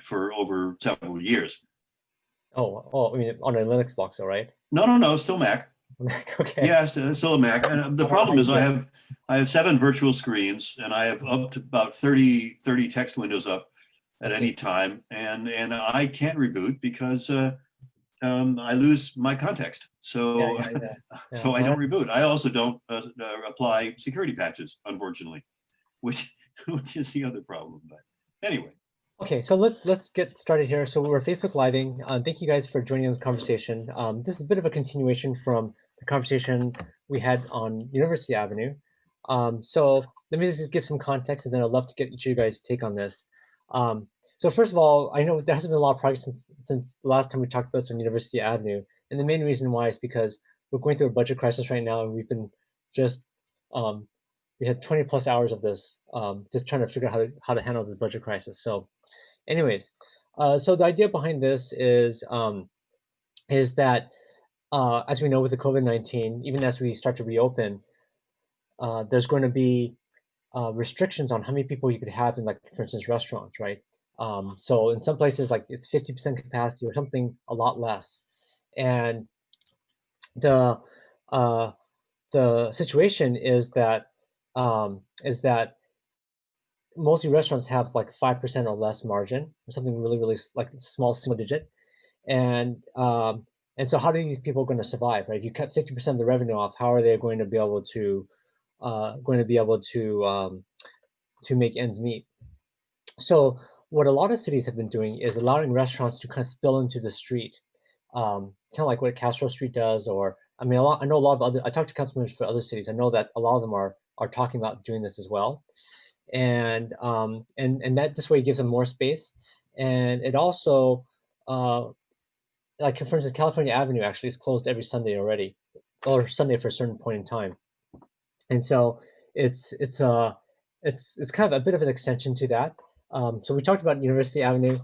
for over several years. I mean, on a Linux box, all right? No, still Mac. Okay. Yeah, still a Mac. And the How problem you is doing? I have 7 virtual screens, and I have up to about 30 text windows up I at any see. time, and I can't reboot because I lose my context. Yeah, So yeah, yeah. Yeah. so I No, don't reboot. I also don't apply security patches, unfortunately, which which is the other problem. But anyway, okay, so let's get started here. So we're Facebook Living. Thank you guys for joining this conversation. This is a bit of a continuation from the conversation we had on University Avenue. So let me just give some context, and then I'd love to get each of you guys' take on this. Um, so first of all, I know there hasn't been a lot of progress since the last time we talked about this on University Avenue, and the main reason why is because we're going through a budget crisis right now, and we've been just um, we had 20 plus hours of this just trying to figure out how to handle this budget crisis. So anyways, so the idea behind this is that as we know with the COVID-19, even as we start to reopen, there's going to be restrictions on how many people you could have in, like, for instance, restaurants, right? So in some places, like, it's 50% capacity or something a lot less, and the uh, the situation is that mostly restaurants have like 5% or less margin, or something really, really like small single digit. And so how are these people going to survive, right? If you cut 50% of the revenue off, how are they going to be able to to make ends meet? So what a lot of cities have been doing is allowing restaurants to kind of spill into the street, kind of like what Castro Street does. Or I mean, I know a lot of other. I talked to councilmen for other cities. I know that a lot of them are talking about doing this as well, and that this way gives them more space, and it also uh, like, for instance, California Avenue actually is closed every Sunday already, or Sunday for a certain point in time, and so it's it's uh it's kind of a bit of an extension to that. So we talked about University Avenue.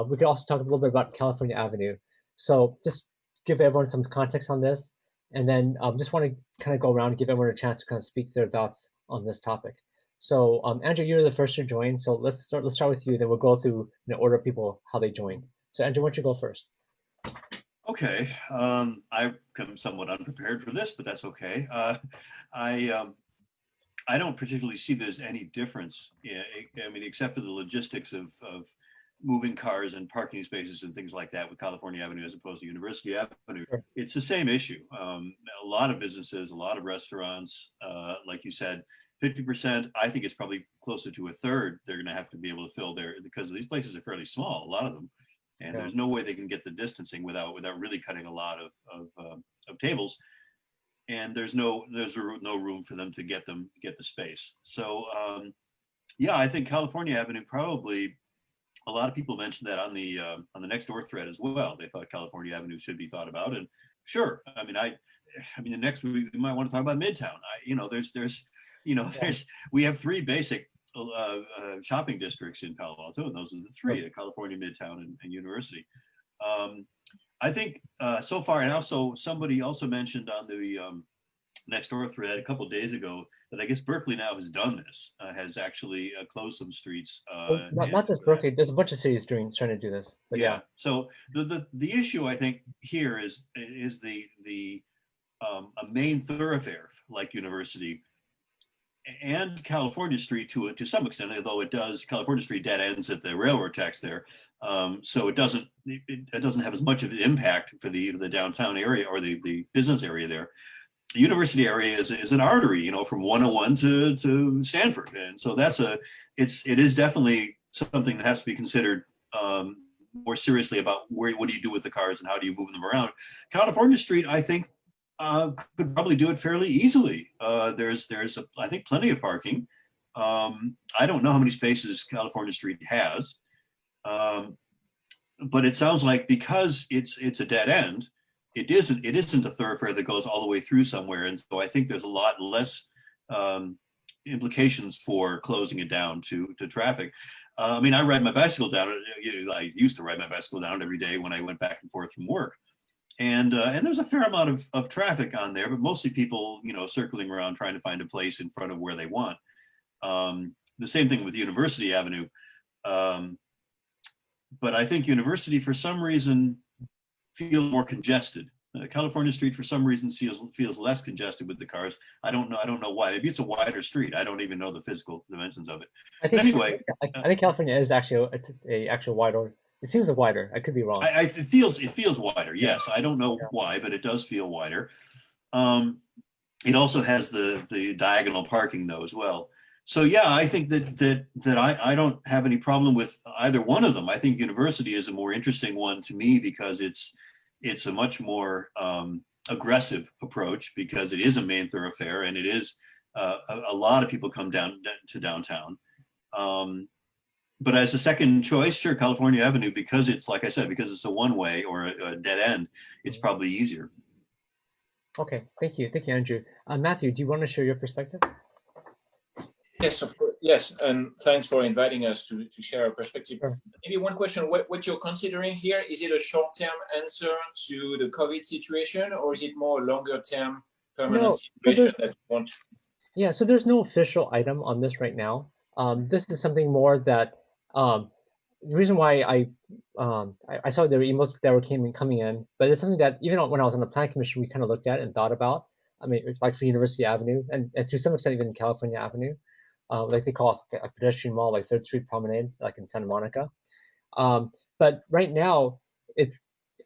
We could also talk a little bit about California Avenue. So just give everyone some context on this, and then just want to kind of go around and give everyone a chance to kind of speak their thoughts on this topic. So Andrew, you're the first to join. So let's start with you. Then we'll go through in order of people how they joined. So Andrew, why don't you go first? okay. I've come somewhat unprepared for this, but that's okay. I I don't particularly see there's any difference. Yeah, I mean, except for the logistics of moving cars and parking spaces and things like that with California Avenue as opposed to University Avenue. Sure. It's the same issue. A lot of businesses, a lot of restaurants, like you said, 50%. I think it's probably closer to a third. They're going to have to be able to fill there because these places are fairly small, a lot of them, and Yeah. there's no way they can get the distancing without really cutting a lot of tables, and there's no room for them to get the space. So yeah, I think California Avenue probably, a lot of people mentioned that on the next door thread as well. They thought California Avenue should be thought about, and sure, I mean the next we might want to talk about Midtown. There's Yeah. there's we have 3 basic shopping districts in Palo Alto, and those are the Sure. three: California, Midtown, and University. Um, I think so far, and also somebody also mentioned on the next door thread a couple of days ago that I guess Berkeley now has done this, has actually closed some streets, Well, not and just Berkeley. There's a bunch of cities trying to do this, but yeah. yeah. So the issue I think here is the a main thoroughfare like University and California Street to some extent, although it does, California Street dead ends at the railroad tracks there, so it doesn't have as much of an impact for the downtown area or the business area there. The university area is an artery, from 101 to Stanford, and so it is definitely something that has to be considered more seriously about what do you do with the cars and how do you move them around. California Street, I think, could probably do it fairly easily. I think plenty of parking. I don't know how many spaces California Street has, um, but it sounds like because it's a dead end, it isn't a thoroughfare that goes all the way through somewhere, and so I think there's a lot less um, implications for closing it down to traffic. I mean, I ride my bicycle down it. I used to ride my bicycle down every day when I went back and forth from work, and there's a fair amount of traffic on there, but mostly people circling around trying to find a place in front of where they want. The same thing with University Avenue. Um, but I think University for some reason feels more congested. California Street for some reason feels less congested with the cars. I don't know why. Maybe it's a wider street. I don't even know the physical dimensions of it. I But think anyway, I think California is actually a actual wider. It seems wider. I could be wrong. it feels wider. Yes, I don't know why, but it does feel wider. It also has the diagonal parking though as well. So yeah, I think that I don't have any problem with either one of them. I think University is a more interesting one to me because it's a much more aggressive approach because it is a main thoroughfare and it is a lot of people come down to downtown. But as a second choice, sure, California Avenue, because it's, like I said, because it's a one-way or a dead end, it's probably easier. Okay, thank you, Andrew. Matthew, do you want to share your perspective? Yes, of course. Yes, and thanks for inviting us to share our perspective. Sure. Maybe one question: what you're considering here, is it a short-term answer to the COVID situation, or is it more a longer-term permanent situation that you want? Yeah, so there's no official item on this right now. This is something more that the reason why I saw there were emails that were coming in, but it's something that even when I was on the plan commission, we kind of looked at and thought about. I mean, it's like for University Avenue and to some extent even California Avenue, like they call it a pedestrian mall, like Third Street Promenade, like in Santa Monica. But right now,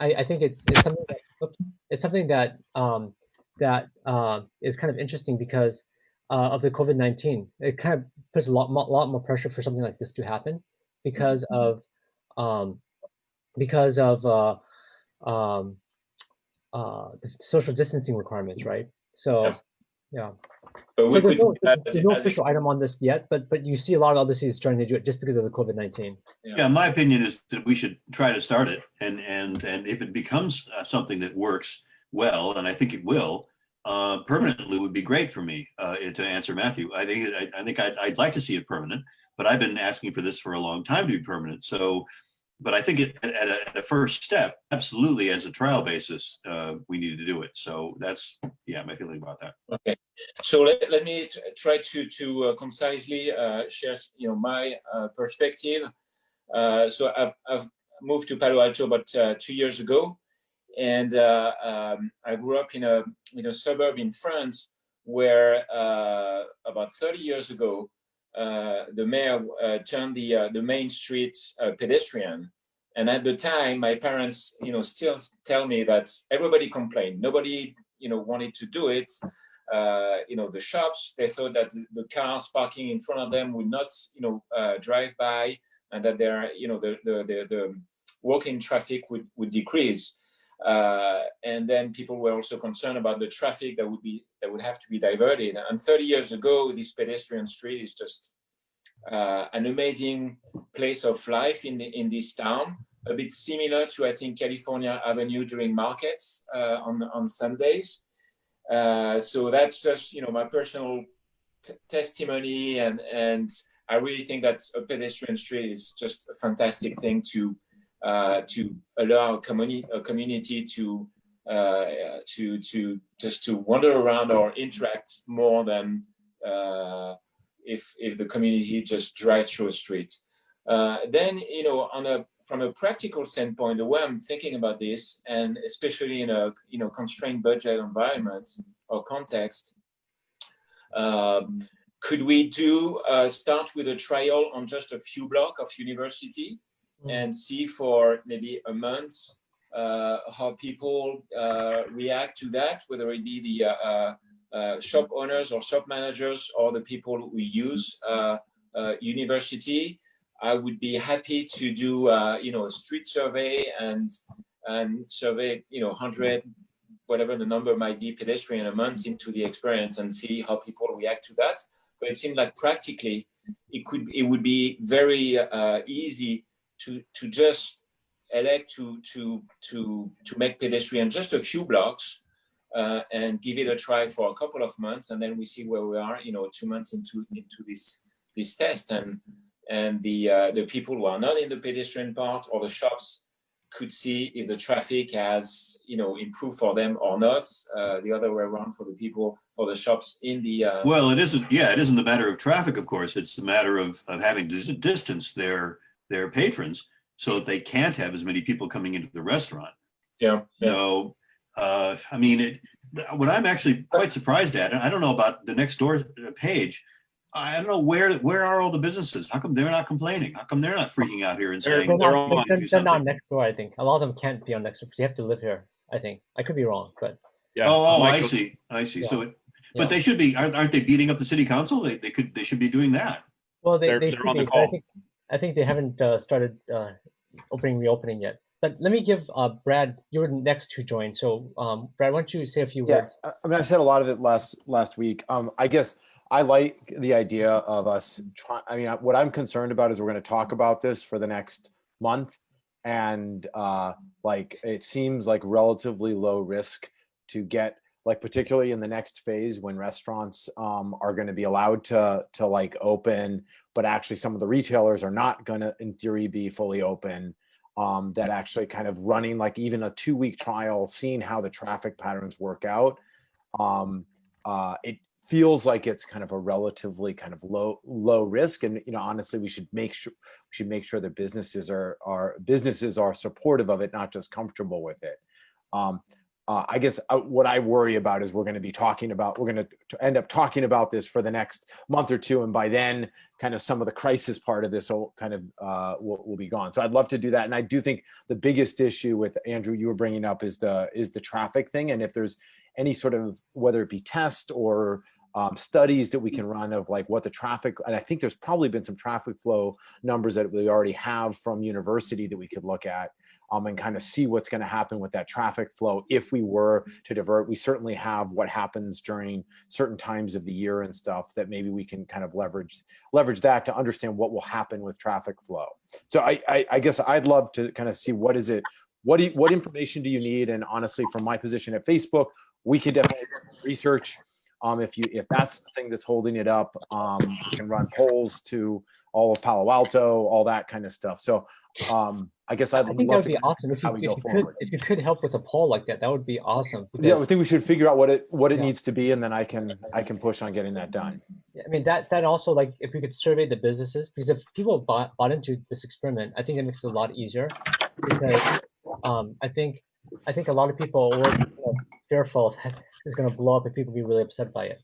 I think it's something that is kind of interesting because of the COVID-19. It kind of puts a lot more pressure for something like this to happen because of um, um, the social distancing requirements, right? So yeah. But we could see that there's no official item on this yet, but you see a lot of other cities trying to do it just because of the COVID-19. Yeah, my opinion is that we should try to start it, and if it becomes something that works well, and I think it will, permanently would be great for me. To answer Matthew, I think I'd like to see it permanent, but I've been asking for this for a long time to be permanent. So, but I think at a first step, absolutely, as a trial basis, we need to do it. So that's my feeling about that. Okay, so let me try to concisely share my perspective. So I've moved to Palo Alto about 2 years ago, and I grew up in a suburb in France where about 30 years ago the mayor turned the main street pedestrian. And at the time, my parents, still tell me that everybody complained. Nobody, wanted to do it. The shops, they thought that the cars parking in front of them would not, drive by, and that the walking traffic would decrease. And then people were also concerned about the traffic that would have to be diverted. And 30 years ago, this pedestrian street is just an amazing place of life in this town, a bit similar to, I think, California Avenue during markets on Sundays. So that's just my personal testimony, and I really think that a pedestrian street is just a fantastic thing to allow a community to just to wander around or interact more than if the community just drives through a street. Then from a practical standpoint, the way I'm thinking about this, and especially in a constrained budget environment or context, could we start with a trial on just a few blocks of University and see for maybe a month how people react to that, whether it be the shop owners or shop managers or the people who use University. I would be happy to do a street survey and survey 100, whatever the number might be, pedestrian a month into the experience and see how people react to that. But it seemed like practically it would be very easy to just elect to make pedestrian just a few blocks and give it a try for a couple of months, and then we see where we are 2 months into this test, and the people who are not in the pedestrian part or the shops could see if the traffic has improved for them or not. The other way around for the people, for the shops in the well, it isn't a matter of traffic, of course. It's a matter of having to distance their patrons so that they can't have as many people coming into the restaurant. Yeah. So, I mean, what I'm actually quite surprised at, and I don't know about the next door page, I don't know where are all the businesses? How come they're not complaining? How come they're not freaking out here and saying, They're "Come on, do not something"? next door, I think. A lot of them can't be on next door because you have to live here, I think. I could be wrong, but Yeah. Oh, I Michael- see. I see. Yeah. So, yeah. but they should be. Aren't they beating up the city council? They should be doing that. Well, They're they should on the be, but call. I think they haven't started reopening yet. But let me give Brad, you were next to join. So Brad, why don't you say a few Yeah, words? I mean, I said a lot of it last week. I guess I like the idea of us trying. I mean, what I'm concerned about is we're going to talk about this for the next month, and like it seems like relatively low risk to get, like, particularly in the next phase when restaurants are going to be allowed to like open, but actually some of the retailers are not going to, in theory, be fully open. That actually kind of running like even a 2-week trial, seeing how the traffic patterns work out. It feels like it's kind of a relatively kind of low risk, and honestly, we should make sure that businesses are supportive of it, not just comfortable with it. I guess what I worry about is we're going to end up talking about this for the next month or two, and by then, kind of some of the crisis part of this will kind of will be gone. So I'd love to do that, and I do think the biggest issue with Andrew you were bringing up is the traffic thing, and if there's any sort of, whether it be test or studies that we can run of like what the traffic, and I think there's probably been some traffic flow numbers that we already have from university that we could look at. And kind of see what's going to happen with that traffic flow if we were to divert. We certainly have what happens during certain times of the year and stuff that maybe we can kind of leverage that to understand what will happen with traffic flow. So I guess I'd love to kind of see what information do you need? And honestly, from my position at Facebook, we could definitely research. If that's the thing that's holding it up, we can run polls to all of Palo Alto, all that kind of stuff. So I guess I'd I think that love would be awesome if you could help with a poll like that. That would be awesome. Yeah, I think we should figure out what it Yeah. needs to be, and then I can push on getting that done. I mean that also, like, if we could survey the businesses, because if people bought into this experiment, I think it makes it a lot easier. Because I think a lot of people were fearful that it's going to blow up and people be really upset by it.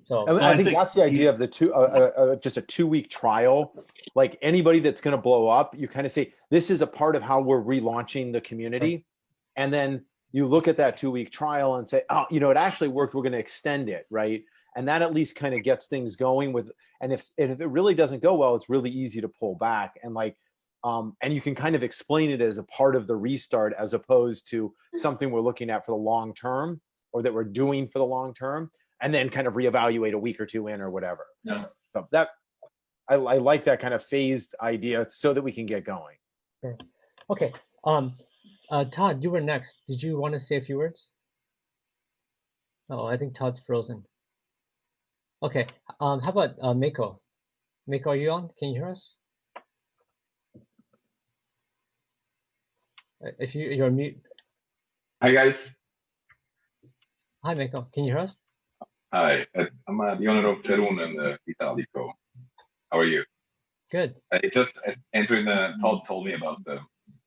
So And I think that's the idea of the just a 2-week trial. Like anybody that's going to blow up, you kind of say, this is a part of how we're relaunching the community. And then you look at that 2-week trial and say, oh, it actually worked. We're going to extend it. Right. And that at least kind of gets things going with, and if it really doesn't go well, it's really easy to pull back. And like, and you can kind of explain it as a part of the restart, as opposed to something we're looking at for the long term, or that we're doing for the long term, and then kind of reevaluate a week or two in or whatever. Yeah. So that I like that kind of phased idea so that we can get going. Sure. Okay. Todd, you were next. Did you want to say a few words? Oh, I think Todd's frozen. Okay. How about Mako? Mako, are you on? Can you hear us? If you're on mute. Hi guys. Hi, Mako. Can you hear us? Hi, I'm the owner of Terun and Italico. How are you? Good. Andrew and Todd told me about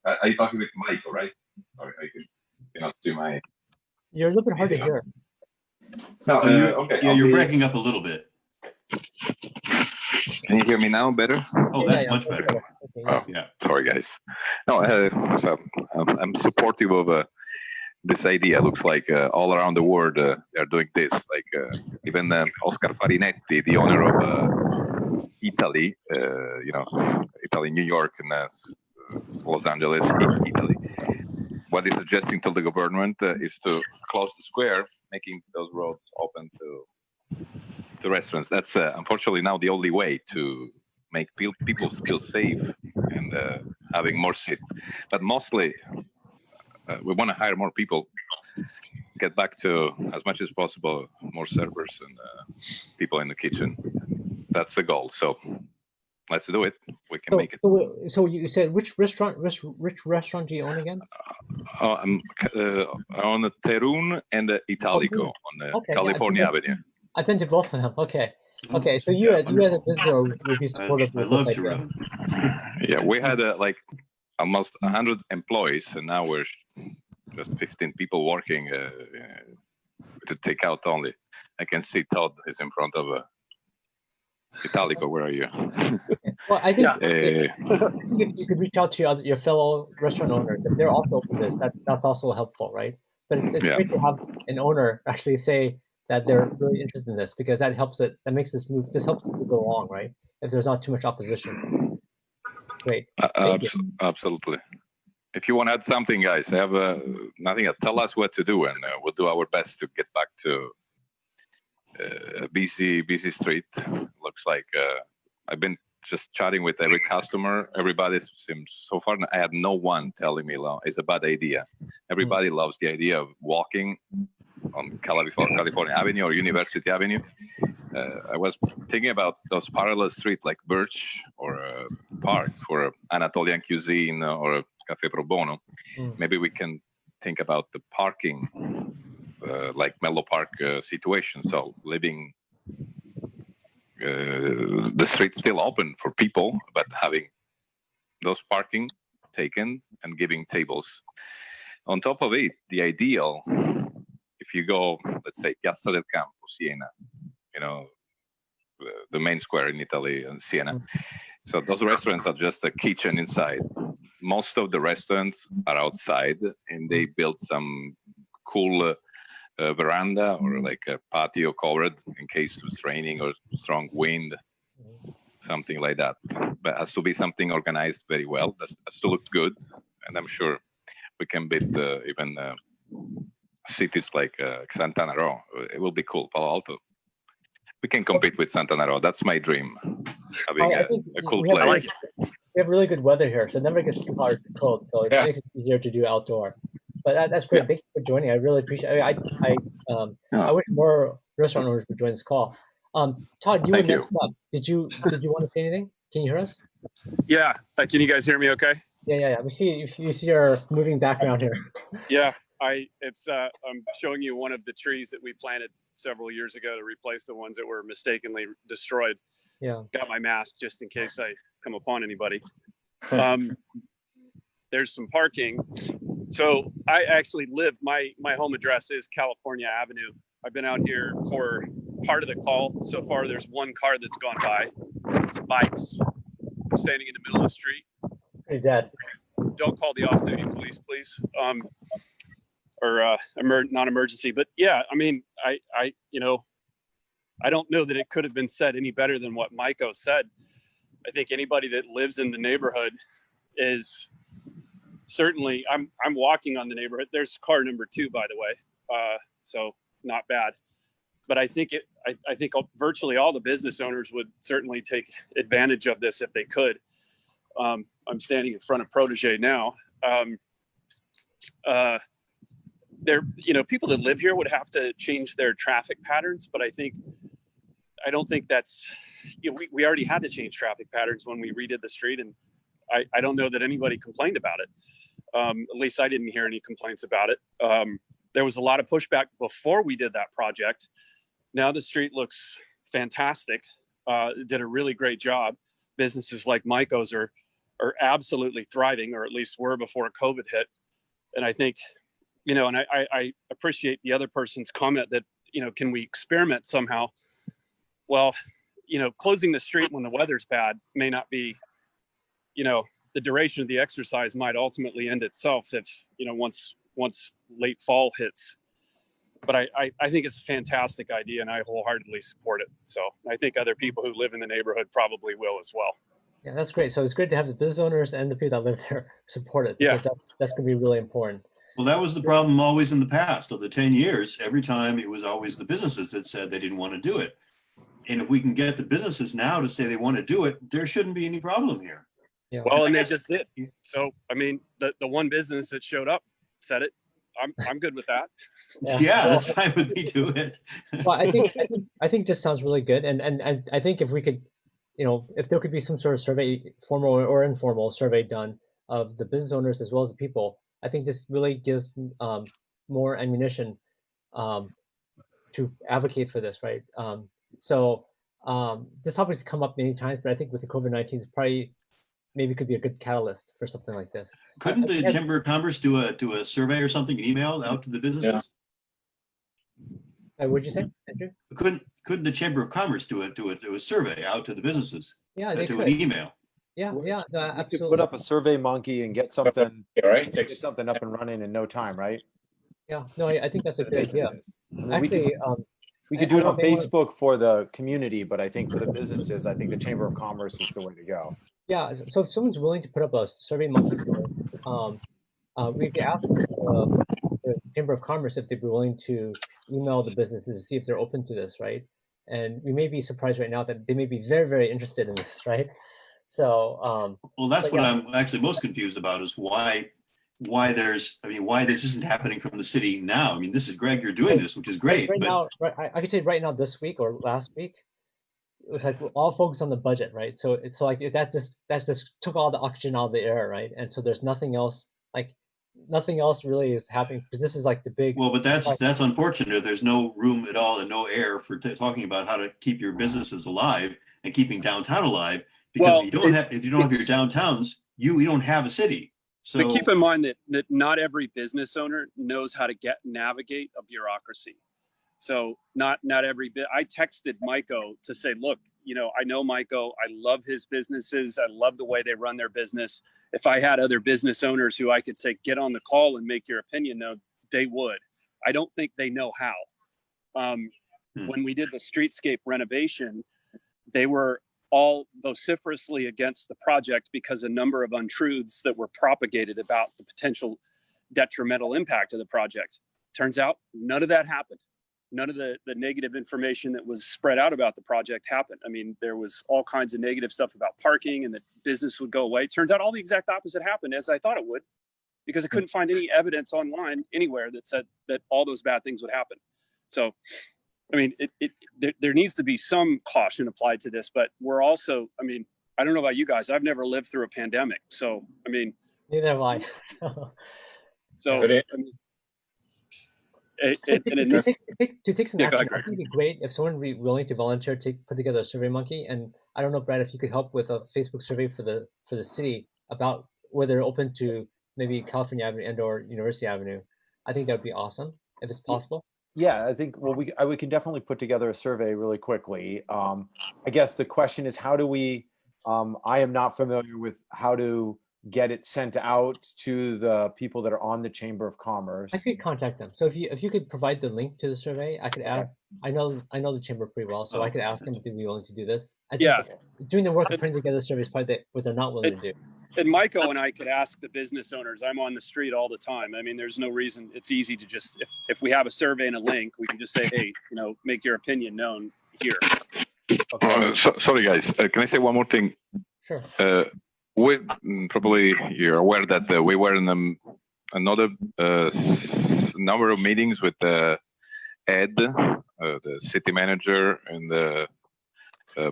are you talking with Michael, right? Sorry, I cannot do my. You're a little bit hard to hear. No, okay. Yeah, you're breaking up a little bit. Can you hear me now better? Oh, that's much better. Okay, yeah. Oh, yeah. Sorry, guys. No, so I'm supportive of this idea. Looks like all around the world they're doing this. Like even Oscar Farinetti, the owner of Italy, Italy, New York, and Los Angeles, Italy. What he's suggesting to the government is to close the square, making those roads open to restaurants. That's unfortunately now the only way to make people feel safe and having more seats. But mostly, we want to hire more people, get back to, as much as possible, more servers and people in the kitchen. That's the goal. So let's do it. We can make it. So you said which restaurant do you own again? I'm on the Terun and the Italico on Okay, California Avenue. I've been to both of them. Okay. Okay, so you, Yeah, as a wonderful. business owner, would be supportive I of this love to idea. run. Yeah, we had like almost 100 employees, and now we're just 15 people working to take out only. I can see Todd is in front of Italico. Where are you? Well, I think, Uh, I think if you could reach out to your fellow restaurant owners, if they're also open to this, that's also helpful, right? But it's Yeah. great to have an owner actually say that they're really interested in this, because that helps it, that makes this helps to move it along, right? If there's not too much opposition. Great. Thank you. Absolutely. If you want to add something, guys, I have nothing. Tell us what to do, and we'll do our best to get back to busy street. Looks like I've been just chatting with every customer. Everybody seems so far. I had no one telling me it's a bad idea. Everybody loves the idea of walking on California Avenue or University Avenue. I was thinking about those parallel streets like Birch or Park for Anatolian cuisine or a Cafe Pro Bono. Maybe we can think about the parking like Mellow Park situation. So leaving the street still open for people, but having those parking taken and giving tables. On top of it, the ideal, if you go, let's say, Piazza del Campo, Siena, you know, the main square in Italy and Siena. So those restaurants are just a kitchen inside. Most of the restaurants are outside, and they built some cool veranda or like a patio covered in case it's raining or strong wind, something like that. But it has to be something organized very well. That has to look good, and I'm sure we can beat even cities like Sant'Anna Row. It will be cool. Palo Alto. We can compete with Sant'Anna Row. That's my dream. Having I think a cool we place. we have really good weather here, so it never gets too hard to cold, so it Yeah. makes it easier to do outdoor. But that's great. Yeah. Thank you for joining. I really appreciate it. Yeah. I wish more restaurant owners would join this call. Todd, you were Thank you. next up. Did you want to say anything? Can you hear us? Yeah. Can you guys hear me okay? Yeah. We see you see our moving background here. Yeah. I'm showing you one of the trees that we planted several years ago to replace the ones that were mistakenly destroyed. Yeah. Got my mask just in case I come upon anybody. There's some parking. So I actually live, my home address is California Avenue. I've been out here for part of the call. So far, there's one car that's gone by. It's bikes. I'm standing in the middle of the street. Pretty dead. Don't call the off-duty police, please. Or non-emergency. But yeah, I mean, I don't know that it could have been said any better than what Maiko said. I think anybody that lives in the neighborhood is certainly. I'm walking on the neighborhood. There's car number 2, by the way, so not bad. But I think I think virtually all the business owners would certainly take advantage of this if they could. I'm standing in front of Protege now. People that live here would have to change their traffic patterns, but I don't think that's, we already had to change traffic patterns when we redid the street, and I don't know that anybody complained about it. At least I didn't hear any complaints about it. There was a lot of pushback before we did that project. Now the street looks fantastic. Did a really great job. Businesses like Maiko's are absolutely thriving, or at least were before COVID hit. And I think, and I appreciate the other person's comment that, can we experiment somehow? Well, closing the street when the weather's bad may not be, the duration of the exercise might ultimately end itself if, once late fall hits. But I think it's a fantastic idea, and I wholeheartedly support it. So I think other people who live in the neighborhood probably will as well. Yeah, that's great. So it's great to have the business owners and the people that live there support it, because that's going to be really important. Well, that was the problem always in the past. Of the 10 years, every time it was always the businesses that said they didn't want to do it. And if we can get the businesses now to say they want to do it, there shouldn't be any problem here. Yeah. Well, and they just did. So, I mean, the one business that showed up said it. I'm good with that. Yeah, that's fine with me too. Well, I think just sounds really good, and I think if we could, if there could be some sort of survey, formal or informal survey done of the business owners as well as the people, I think this really gives more ammunition to advocate for this, right? So This topic's come up many times, but I think with the COVID-19, it's probably maybe could be a good catalyst for something like this. Couldn't the Yeah. Chamber of Commerce do a survey or something, an email out to the businesses? What'd you say, Andrew? Couldn't the Chamber of Commerce do a survey out to the businesses? Yeah, they To could. an email. Yeah, no, We could absolutely. put up a Survey Monkey and get something, Right? get something up and running in no time, right? Yeah, no, I think that's a For the good idea. businesses. I mean, we could, Actually, we I could do it don't on know if anyone- Facebook for the community, but I think for the businesses, I think the Chamber of Commerce is the way to go. yeah, so if someone's willing to put up a Survey Monkey form, we could ask the Chamber of Commerce if they'd be willing to email the businesses to see if they're open to this, right? And we may be surprised right now that they may be very, very interested in this, right? So, Well, that's but what yeah. I'm actually most confused about is why why this isn't happening from the city now. I mean, this is Greg, you're doing this, which is great, Right but now, I could say right now, this week or last week, it was like we're all focused on the budget, right? So it's like that just took all the oxygen out of the air, right? And so there's nothing else, like nothing else really is happening because this is like the big. well, but that's unfortunate. There's no room at all and no air for talking about how to keep your businesses alive and keeping downtown alive. Because Well, if you don't have your downtowns, you don't have a city. So but keep in mind that not every business owner knows how to navigate a bureaucracy. So not every bit. I texted Maiko to say, look, I know Maiko. I love his businesses. I love the way they run their business. If I had other business owners who I could say, get on the call and make your opinion known, they would. I don't think they know how. When we did the streetscape renovation, they were all vociferously against the project because a number of untruths that were propagated about the potential detrimental impact of the project. Turns out none of that happened. None of the negative information that was spread out about the project happened. I mean, there was all kinds of negative stuff about parking and that business would go away. Turns out all the exact opposite happened as I thought it would, because I couldn't find any evidence online anywhere that said that all those bad things would happen. So, I mean, there needs to be some caution applied to this, but we're also, I mean, I don't know about you guys. I've never lived through a pandemic. So, I mean. Neither have I. So, But I mean, to take some Yeah, go action, ahead, I think it'd be great if someone would be willing to volunteer to put together a Survey Monkey. And I don't know, Brad, if you could help with a Facebook survey for the city about whether they're open to maybe California Avenue and/or University Avenue. I think that would be awesome if it's possible. Yeah, I think, well, we can definitely put together a survey really quickly. I guess the question is, how do we, I am not familiar with how to get it sent out to the people that are on the Chamber of Commerce. I could contact them. So if you could provide the link to the survey, I could add. I know the chamber pretty well, so I could ask them if they'd be willing to do this. I think doing the work of putting together the survey is probably what they're not willing to do. And Maiko and I could ask the business owners. I'm on the street all the time. I mean, there's no reason. It's easy to just, if we have a survey and a link, we can just say, hey, make your opinion known here. Okay. Sorry, guys. Can I say one more thing? Sure. Probably you're aware that we were in another number of meetings with Ed, the city manager, and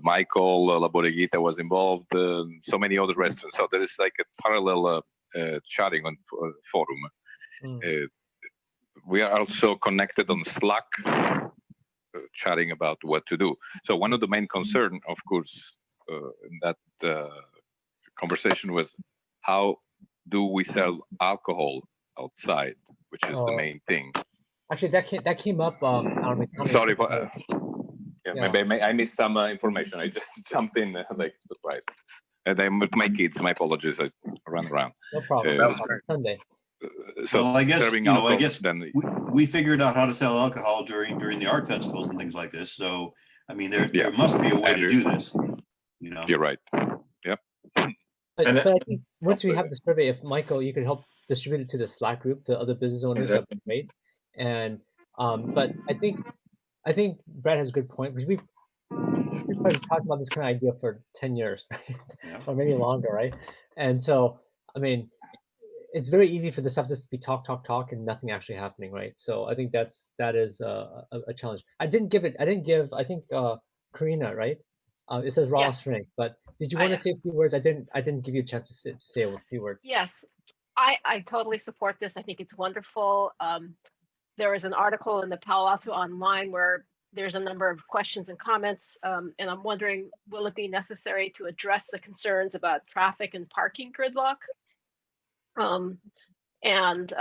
Michael Laboreguita was involved, so many other restaurants. So there is like a parallel chatting on forum. We are also connected on Slack, chatting about what to do. So one of the main concern, of course, in that conversation was, how do we sell alcohol outside, which is the main thing. Actually, that came up. Sorry, maybe I missed some information. I just jumped in like surprise. And I'm with my kids. My apologies. I run around. No problem. Sunday. So well, I guess then we figured out how to sell alcohol during the art festivals and things like this. So I mean, there must be a way to do this. You're right. Yep. But I think once we have the survey, if Michael, you could help distribute it to the Slack group to other business owners, that'd be great. And but I think Brad has a good point, because we've probably talked about this kind of idea for 10 years, or maybe longer, right? And so, I mean, it's very easy for the stuff just to be talk, and nothing actually happening, right? So I think that is a challenge. I didn't give, I think, Karina, right? It says raw strength, but did you want to say a few words? I didn't give you a chance to say a few words. Yes, I totally support this. I think it's wonderful. There was an article in the Palo Alto Online where there's a number of questions and comments, and I'm wondering, will it be necessary to address the concerns about traffic and parking gridlock? And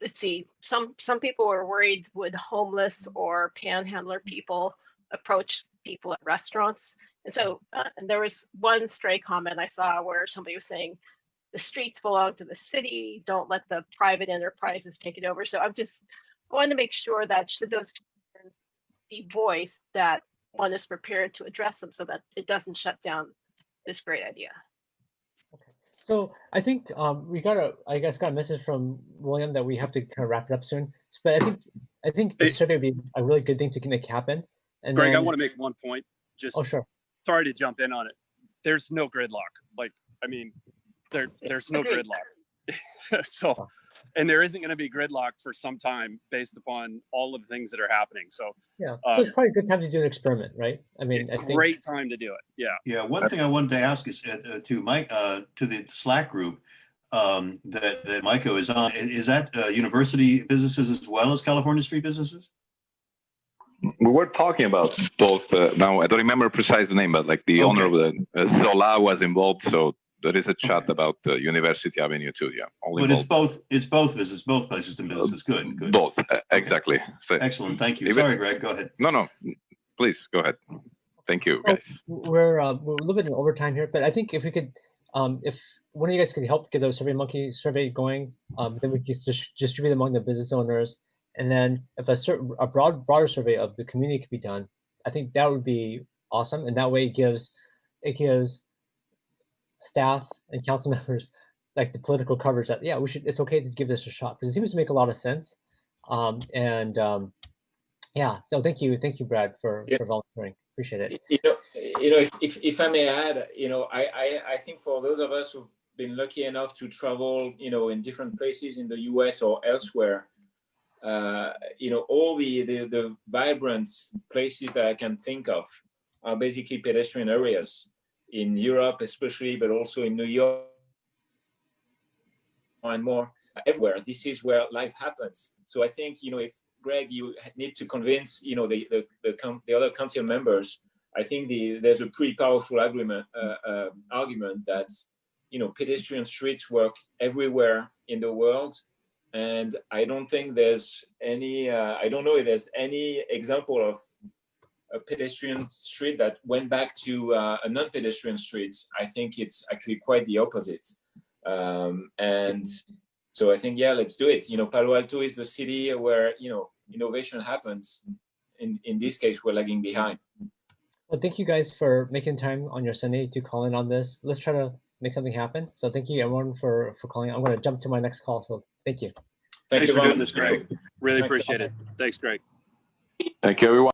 let's see, some people are worried, would homeless or panhandler people approach people at restaurants? And so, and there was one stray comment I saw where somebody was saying, the streets belong to the city, don't let the private enterprises take it over. So I wanted to make sure that should those concerns be voiced, that one is prepared to address them so that it doesn't shut down this great idea. Okay. So I think we got a message from William that we have to kind of wrap it up soon. But I think the survey would be a really good thing to make happen. And Greg, then, I want to make one point. Just oh, sure. Sorry to jump in on it. There's no gridlock. Like, I mean, there's no Agreed. gridlock. So, and there isn't going to be gridlock for some time based upon all of the things that are happening. So Yeah. So it's probably a good time to do an experiment, right? I mean, it's I a think great time to do it. Yeah. Yeah, one thing I wanted to ask is to Mike, to the Slack group that Maiko is on. Is that university businesses as well as California street businesses? We were talking about both. Now I don't remember precise the name, but like the owner of the Zola was involved. So there is a chat about University Avenue too. Yeah, all But involved. it's both business, both places and businesses. Good, good. Both, exactly. So Excellent. Thank you. If Sorry, it's- Greg. Go ahead. no, please go ahead. Thank you, So guys. we're a little bit in overtime here, but I think if we could, if one of you guys could help get the SurveyMonkey survey going, then we could distribute among the business owners, and then if a broader survey of the community could be done, I think that would be awesome, and that way it gives staff and council members like the political coverage that it's okay to give this a shot, because it seems to make a lot of sense, yeah. So thank you, Brad, for volunteering. Appreciate it. If I may add, I think for those of us who've been lucky enough to travel, in different places in the US or elsewhere, all the vibrant places that I can think of are basically pedestrian areas in Europe, especially, but also in New York and more everywhere. This is where life happens. So I think, if Greg, you need to convince, the other council members, I think there's a pretty powerful argument that, pedestrian streets work everywhere in the world. And I don't think there's any, I don't know if there's any example of a pedestrian street that went back to a non-pedestrian street. I think it's actually quite the opposite. And so I think, let's do it. Palo Alto is the city where, innovation happens. In this case, we're lagging behind. Well, thank you guys for making time on your Sunday to call in on this. Let's try to make something happen. So thank you everyone for calling. I'm going to jump to my next call. So thank you. Thanks for doing this, Greg. Really Thanks. appreciate it. Thanks, Greg. Thank you, everyone.